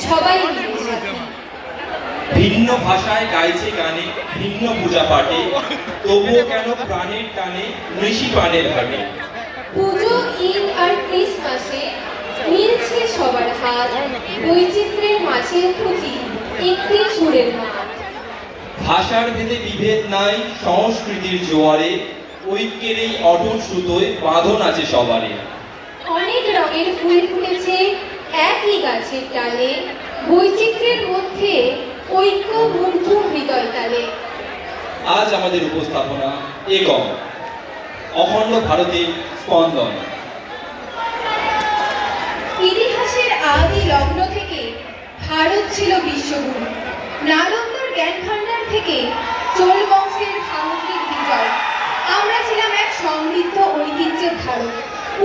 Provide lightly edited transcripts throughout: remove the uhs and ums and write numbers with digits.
সবাই মিলে সাথী। ভিন্ন ভাষায় গাইছে গানে, ভিন্ন পূজা পাঠে, তবুও কেন প্রাণের টানে ঋষি পানের ঘাটে। পুজো, ঈদ আর ক্রিসমাসে মিলছে সবার হাত, বৈচিত্র্যের মাঝে খুঁজি একটি সুরের মাঠ। ভাষার ভেদে বিভেদ নাই, সংস্কৃতির জোয়ারে ঐক্যের এই অটুট সুতোয় বাঁধন আছে সবারে। অনেক রঙের ফুল ফুটেছে একই গাছের ডালে, বৈচিত্র্যের মধ্যে ঐক্য মুগ্ধ হৃদয় তালে। আজ আমাদের উপস্থাপনা একক অখণ্ড ভারতের স্পন্দন। ইতিহাসের আদি লগ্ন থেকে ভারত ছিল বিশ্বগুরু। নালন্দার জ্ঞান ভাণ্ডার থেকে চোল বংশের সামগ্রিক বিজয়। আমরা ছিলাম এক সমৃদ্ধ ঐতিহ্যের ধারক,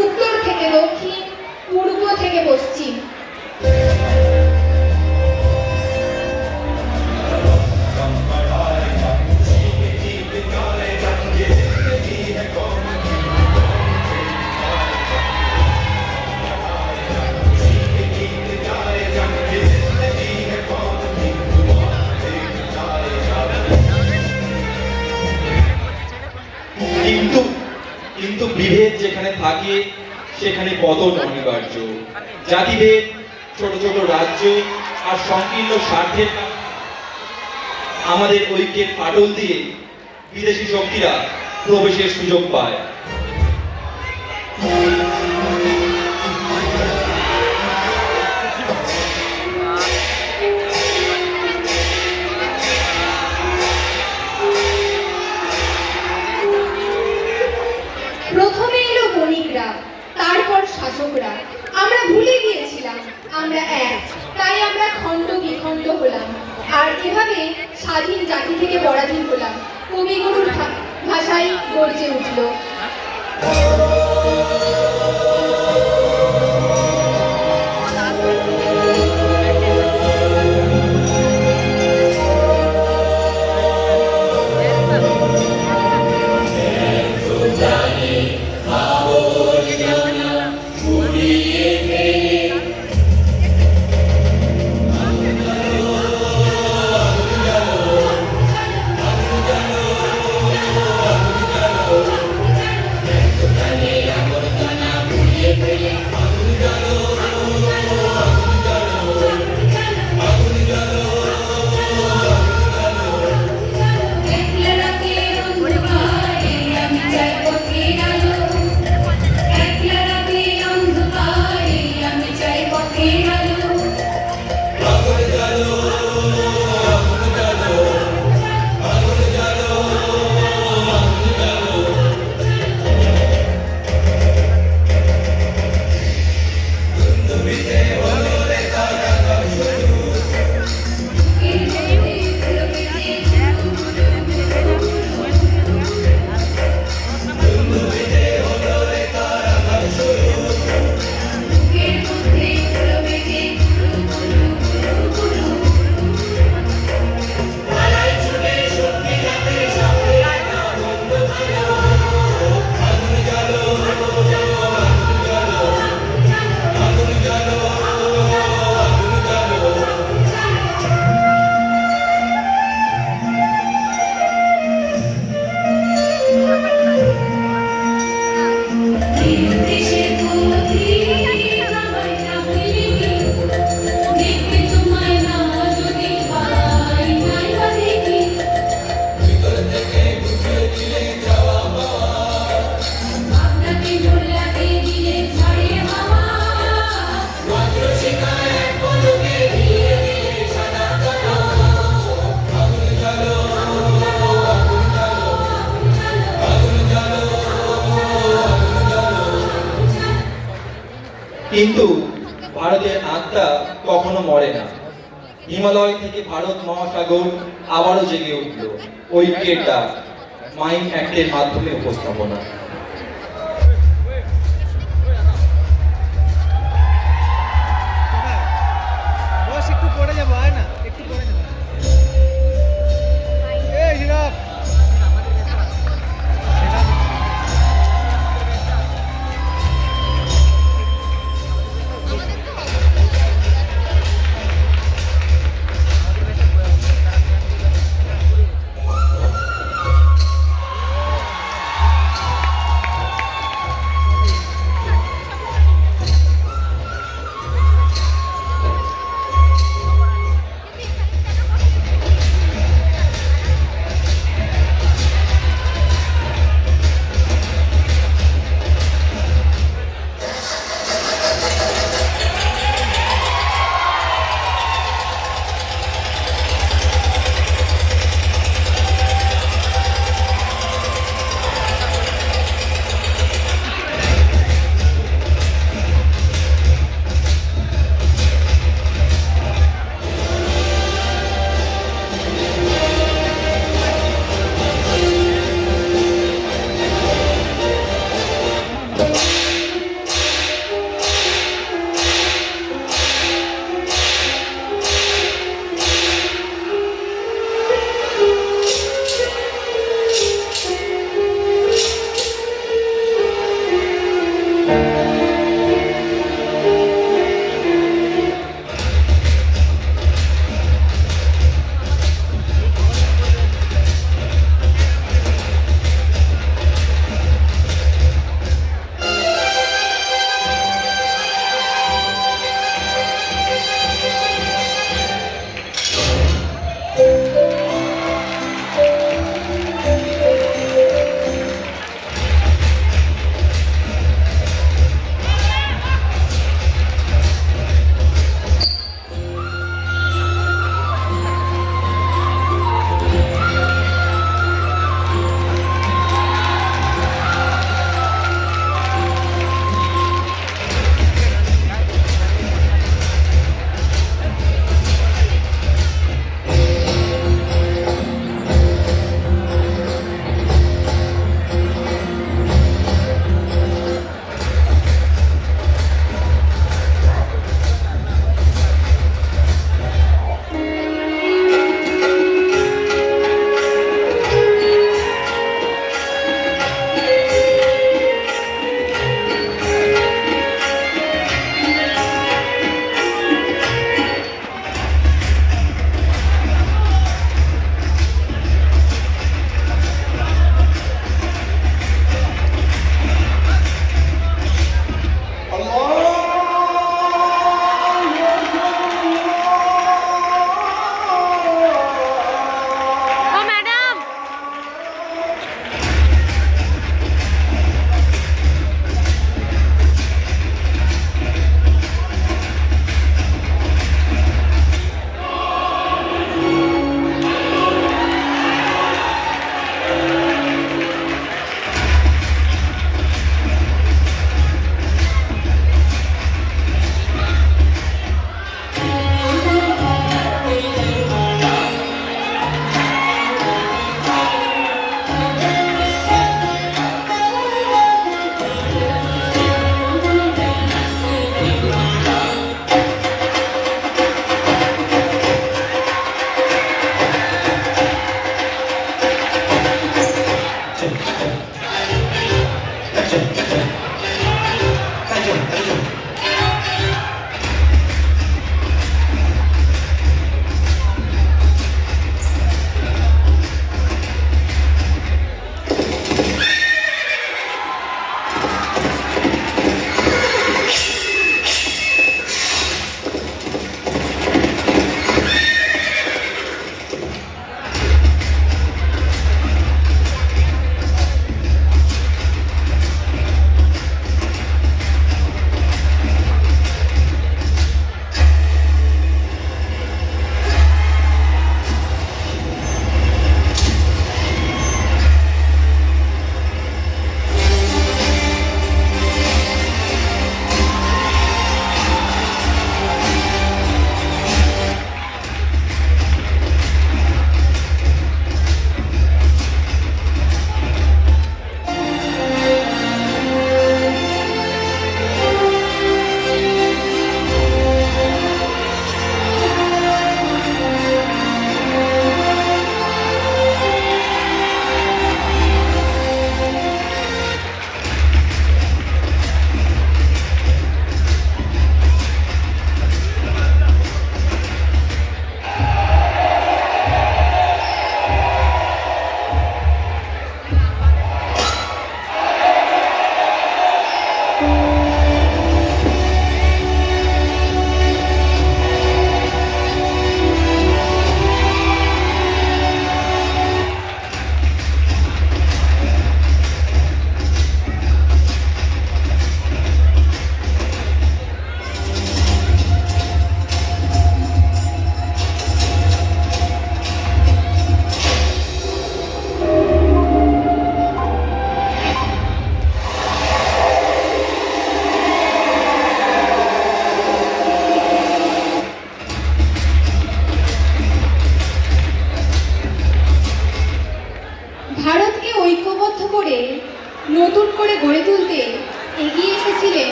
উত্তর থেকে দক্ষিণ, পূর্ব থেকে পশ্চিম। কিন্তু বিভেদ যেখানে থাকে সেখানে পতন অনিবার্য। জাতিভেদ, ছোট ছোট রাজ্য আর সংকীর্ণ স্বার্থের আমাদের ঐক্যের ফাটল দিয়ে বিদেশি শক্তিরা প্রবেশের সুযোগ পায়। প্রথমে এলো বণিকরা, তারপর শাসকরা। আমরা ভুলে গিয়েছিলাম আমরা এক, তাই আমরা খণ্ড বিখণ্ড হলাম। আর এভাবে স্বাধীন জাতি থেকে পরাধীন হলাম। কবিগুরুর ভাষায় গর্জে উঠল। কিন্তু ভারতের আত্মা কখনো মরে না। হিমালয় থেকে ভারত মহাসাগর আবারও জেগে উঠল। ঐক্যের ডাক, মাইন্ড অ্যাক্টের মাধ্যমে উপস্থাপনা। একটু পড়ে যাবো, হয় না? একটু পড়ে যাবো। এই হিরক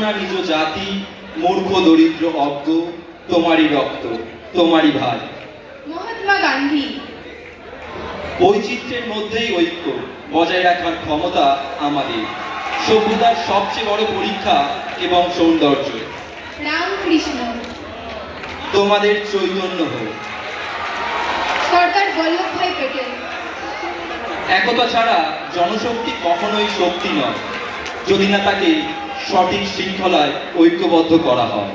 না নিজ জাতি, মূর্খ দরিদ্র অজ্ঞ, তোমারই রক্ত, তোমারই ভাই। মহাত্মা গান্ধী। বৈচিত্র্যের মধ্যেই ঐক্য বজায় রাখার ক্ষমতা আমাদের, সভ্যতার সবচেয়ে বড় পরীক্ষা এবং সৌন্দর্য। রামকৃষ্ণ। তোমাদের চৈতন্য হোক। সর্দার বল্লভভাই প্যাটেল। একতা ছাড়া জনশক্তি কখনোই শক্তি নয়, যদি না তাকে সঠিক শৃঙ্খলায় ঐক্যবদ্ধ করা হয়।